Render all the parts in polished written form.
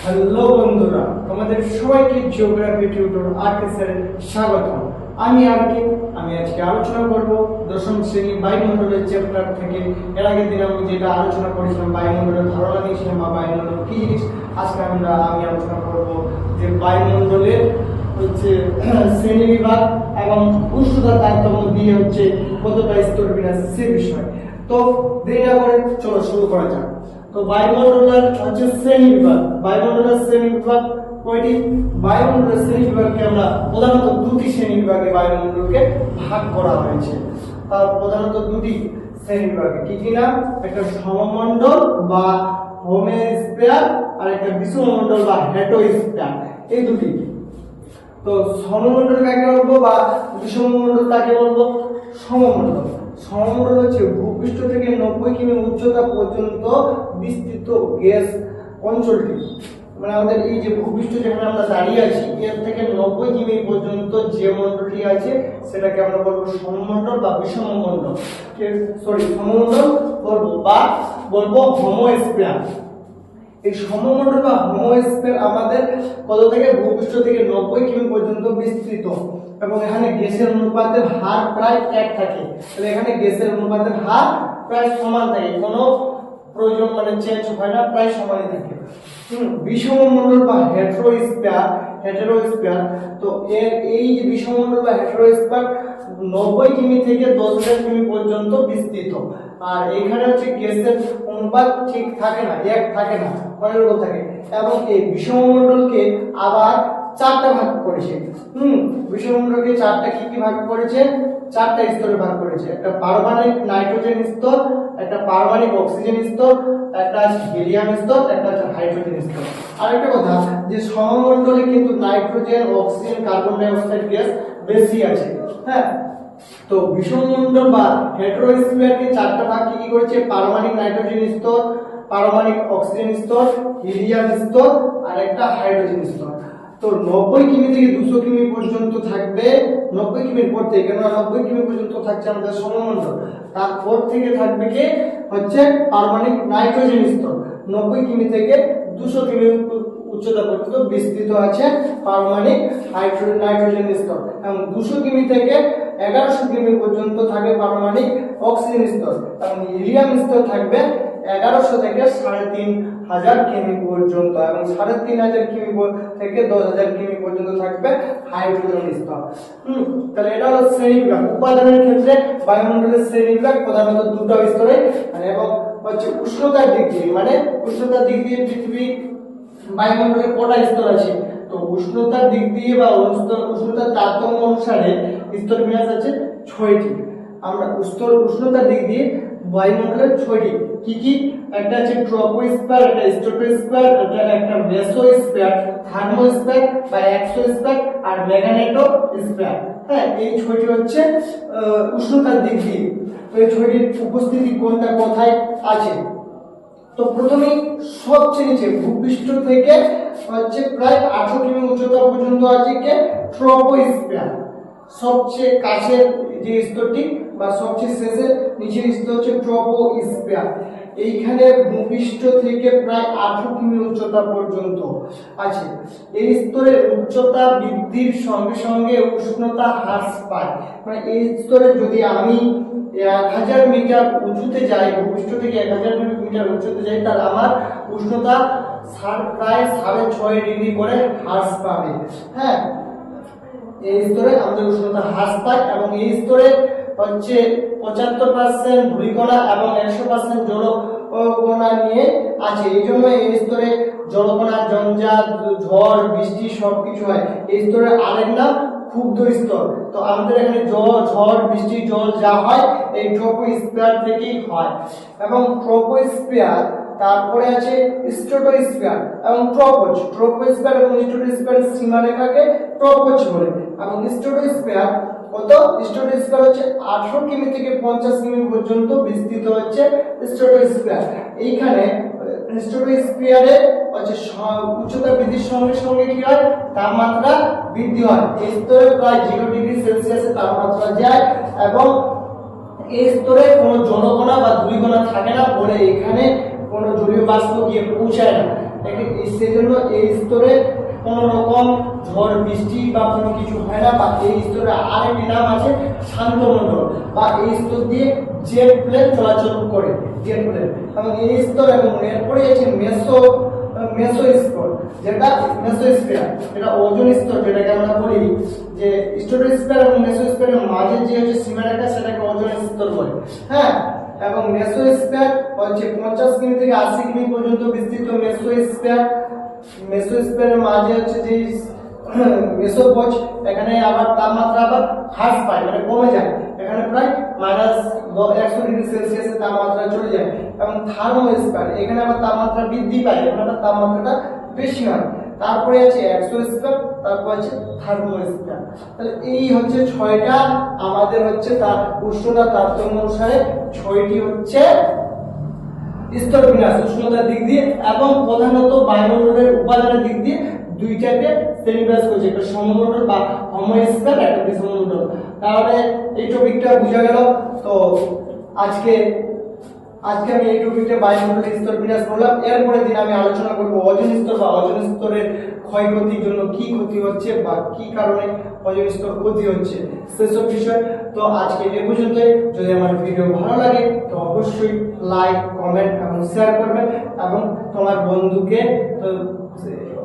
Hello বন্ধুরা, তোমাদের সবাইকে জিওগ্রাফি টিউটর আরকে স্যারের স্বাগত। আমি আজকে আলোচনা করব দশম শ্রেণী বায়ুমণ্ডলের চ্যাপ্টার থেকে। এর আগের দিন আমি যেটা আলোচনা করেছিলাম বায়ুমণ্ডলের ধারণা দিয়েছিলাম বা বায়ুমণ্ডল কি জিনিস, আজকে আমি আলোচনা করব যে বায়ুমণ্ডলের শ্রেণী বিভাগ এবং উষ্ণতার তারতম্য দিয়ে কতটা স্তর বিন্যাস সে বিষয়। তো দেরি না করে চলো শুরু করা যাক। তো বায়ুমণ্ডলের শ্রেণী বিভাগ, বায়ুমণ্ডলের শ্রেণী বিভাগ কয়টি? বায়ুমণ্ডলের শ্রেণী বিভাগকে আমরা প্রধানত দুটি শ্রেণী বিভাগে বায়ুমণ্ডলকে ভাগ করা হয়েছে। তার প্রধানত দুটি শ্রেণী বিভাগে কি কি নাম? একটা সমমণ্ডল বা হোমোস্ফিয়ার আর একটা বিষমমণ্ডল বা হেটেরোস্ফিয়ার, এই দুটি। তো সমমণ্ডল কাকে বলবো বা বিষমমণ্ডল কাকে বলবো? সমমণ্ডল। সমমণ্ডল ভূপৃষ্ঠ থেকে 90 কিমি উচ্চতা পর্যন্ত বিস্তৃত গ্যাস অঞ্চলটি, মানে আমাদের এই যে ভূপৃষ্ঠ যেখানে আমরা দাঁড়িয়ে আছি এর থেকে 90 কিমি পর্যন্ত যে মণ্ডলটি আছে সেটাকে আমরা বলবো সমমণ্ডল বা বিষমমণ্ডল। সমমণ্ডল বলবো বা বলবো হোমোস্ফিয়ার। এই সমমণ্ডল বা হোমোস্ফিয়ার আমাদের কত থেকে? ভূপৃষ্ঠ থেকে 90 কিমি পর্যন্ত বিস্তৃত, এবং এখানে গ্যাসের অনুপাতের হার প্রায় 1 থাকে। তাহলে এখানে গ্যাসের অনুপাতের হার প্রায় সমান থাকে, কোনো প্রয়োজন চেঞ্জ হয় না, প্রায় সমানই থাকে। বিষমমণ্ডল বা হেটেরোস্ফিয়ার, তো এই যে বিষমমণ্ডল বা হেটেরোস্ফিয়ার 90 কিমি থেকে 10,000 কিমি পর্যন্ত বিস্তৃত। আর এখানে গ্যাসের অনুপাত ঠিক থাকে না, 1 থাকে না, অনেক রকম থাকে। এবং এই বিষমমণ্ডলকে আবার 4টা ভাগ করেছে। বিষমমণ্ডলকে 4টা কি ভাগ করেছে? 4টা স্তরে ভাগ করেছে। একটা পারমাণবিক নাইট্রোজেন স্তর, একটা পারমাণবিক অক্সিজেন স্তর, একটা আছে হিলিয়াম স্তর, একটা আছে হাইড্রোজেন স্তর। আর একটা কথা যে সমমণ্ডলে কিন্তু nitrogen, oxygen, carbon die oxide gas বেশি আছে। হ্যাঁ, তো বিষমমণ্ডল বা হেটেরোস্ফিয়ারকে 4টা ভাগ কি করেছে? পারমাণবিক নাইট্রোজেন স্তর, পারমাণবিক অক্সিজেন স্তর, হিলিয়াম স্তর আর একটা হাইড্রোজেন স্তর। তো 90 কিমি থেকে 200 কিমি পর্যন্ত থাকবে। 90 কিমির পর থেকে, কেননা 90 কিমি পর্যন্ত থাকছে আমাদের সমমণ্ডল, তারপর থেকে থাকবে কি পারমাণবিক নাইট্রোজেন স্তর। 90 কিমি থেকে 200 কিমি উচ্চতা পর্যন্ত বিস্তৃত আছে পারমাণবিক নাইট্রোজেন স্তর, এবং 200 কিমি থেকে 1100 কিমি পর্যন্ত থাকে পারমাণবিক অক্সিজেন স্তর, এবং হিলিয়াম স্তর থাকবে 1100 থেকে 3,500 কিমি পর্যন্ত, এবং 3,500 কিমি থেকে 10,000 কিমি পর্যন্ত থাকবে হাইড্রোজেন স্তর। তাহলে এটা হলো শ্রেণী বিভাগ। উপাদানের ক্ষেত্রে বায়ুমণ্ডলের শ্রেণী বিভাগ প্রধানত দুটো স্তরে, এবং উষ্ণতার দিক দিয়ে, উষ্ণতার দিক দিয়ে পৃথিবী বায়ুমণ্ডলে কটা স্তর আছে? তো উষ্ণতার দিক দিয়ে বা উষ্ণতার তারতম্য অনুসারে স্তর বিন্যাস আছে 6টি। আমরা উষ্ণতার দিক দিয়ে বায়ুমণ্ডলের 6টি কি কি? একটা আছে ট্রপোস্ফিয়ার, একটা স্ট্রাটোস্ফিয়ার, একটা মেসোস্ফিয়ার, থার্মোস্ফিয়ার বা এক্সোস্ফিয়ার আর ম্যাগনেটোস্ফিয়ার। হ্যাঁ, এই 6টি উষ্ণতার দিক দিয়ে। তো এই 6টির উপস্থিতি কোনটা কোথায় আছে? তো প্রথমেই সবচেয়ে নিচে ভূপৃষ্ঠ থেকে প্রায় 18 কিমি উচ্চতা পর্যন্ত আছে কে? ট্রপোস্ফিয়ার। সবচেয়ে কাছের যে স্তরটি বা সবচেয়ে শেষের নিচের স্তর ট্রপোস্ফিয়ার। এইখানে ভূপৃষ্ঠ থেকে প্রায় 18 কিমি উচ্চতা পর্যন্ত আছে। এই স্তরের উচ্চতা বৃদ্ধির সঙ্গে সঙ্গে উষ্ণতা হ্রাস পায়। এই স্তরে যদি আমি 1000 মিটার উঁচুতে যাই, ভূপৃষ্ঠ থেকে 1000 মিটার উঁচুতে যাই, তাহলে আমার উষ্ণতা প্রায় 6.5 ডিগ্রি করে হ্রাস পাবে। হ্যাঁ, এই স্তরে আমাদের উষ্ণতা হ্রাস পায়, এবং এই স্তরে 75% ধূলিকণা এবং 100% জলকণা নিয়ে আছে। এই জন্য এই স্তরে জলকণা, জঞ্জাট, ঝড়, বৃষ্টি সবকিছু হয়। এই স্তরে আরেক নাম ক্ষুব্ধ স্তর। তো আমাদের এখানে ঝড়, বৃষ্টি, জল যা হয় এই ট্রপোস্ফিয়ার থেকেই হয়। এবং ট্রপোস্ফিয়ার, তারপরে আছে স্ট্রাটোস্ফিয়ার এবং ট্রপোস্ফিয়ার এবং স্ট্রাটোস্ফিয়ারের সীমারেখাকে ট্রপোজ বলে। এবং স্ট্রাটোস্ফিয়ার 18 কিমি থেকে 50 কিমি পর্যন্ত বিস্তৃত স্ট্রাটোস্ফিয়ার। এইখানে স্ট্রাটোস্ফিয়ারে উচ্চতা বৃদ্ধির সঙ্গে সঙ্গে কি হয়? তাপমাত্রা বৃদ্ধি হয়। এই স্তরে প্রায় 0 ডিগ্রি সেলসিয়াসের তাপমাত্রা যায়, এবং এই স্তরে কোনো জলকণা বা ধূলিকণা থাকে না বলে এখানে কোনো জলীয় বাষ্প গিয়ে পৌঁছায় না। সেজন্য এই স্তরে কোনো রকম ঝড় বৃষ্টি বা কোনো কিছু হয় না। বা এই স্তরে আরেকটি নাম আছে শান্তমণ্ডল, বা এই স্তর দিয়ে জেট প্লেন চলাচল করে, জেট প্লেন। এবং এই স্তর এবং এরপরে আছে মেসোস্ফিয়ার, যেটা মেসোস্ফিয়ার, এটা ওজোন স্তর, যেটাকে আমরা বলি যে স্ট্রাটোস্ফিয়ার এবং মেসোস্ফিয়ারের মাঝে যে হচ্ছে সীমারেখা, সেটাকে ওজোন স্তর বলে। হ্যাঁ, এবং মেসোস্ফিয়ার হচ্ছে 50 কিমি থেকে 80 কিমি পর্যন্ত বিস্তৃত মেসোস্ফিয়ারের মাঝে হচ্ছে যে মেসোপজ, এখানে আবার তাপমাত্রা আবার হ্রাস পায়, মানে কমে যায়, এখানে প্রায় -100°C তাপমাত্রা চলে যায়। এবং থার্মোস্ফিয়ার, এখানে আবার তাপমাত্রা বৃদ্ধি পায়, এখানে আবার তাপমাত্রাটা বেশি হয়। তারপরে আছে এক্সোস্ফিয়ার, তারপর আছে থার্মোস্ফিয়ার। তাহলে এই হচ্ছে 6টা আমাদের হচ্ছে তার উষ্ণতা তারতম্য অনুসারে 6টি হচ্ছে স্তর বিন্যাস উষ্ণতার দিক দিয়ে, এবং প্রধানত বায়ুমণ্ডলের উপাদানের দিক দিয়ে দুইটাকে শ্রেণীবিন্যাস করেছে, একটা সমমণ্ডল বা হোমোস্ফিয়ার, একটা বিষমমণ্ডল। তাহলে এই টপিকটা বোঝা গেল। তো আজকে আমি এই টপিকটা বায়ুমণ্ডলের স্তর বিন্যাস করলাম। এরপরের দিন আমি আলোচনা করব ওজোন স্তর বা ওজোন স্তরের ক্ষয়ক্ষতির জন্য কি ক্ষতি হচ্ছে বা কি কারণে ওজোন স্তর ক্ষতি হচ্ছে, সেসব বিষয়। তো আজকে এই পর্যন্তই। যদি আমার ভিডিও ভালো লাগে তো অবশ্যই লাইক, কমেন্ট এবং শেয়ার করবেন, এবং তোমার বন্ধুকে তো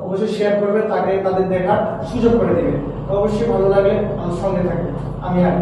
অবশ্যই শেয়ার করবে, তাকে তাদের দেখার সুযোগ করে দেবে। তো অবশ্যই ভালো লাগলে আমার সঙ্গে থাকবে। আমি আর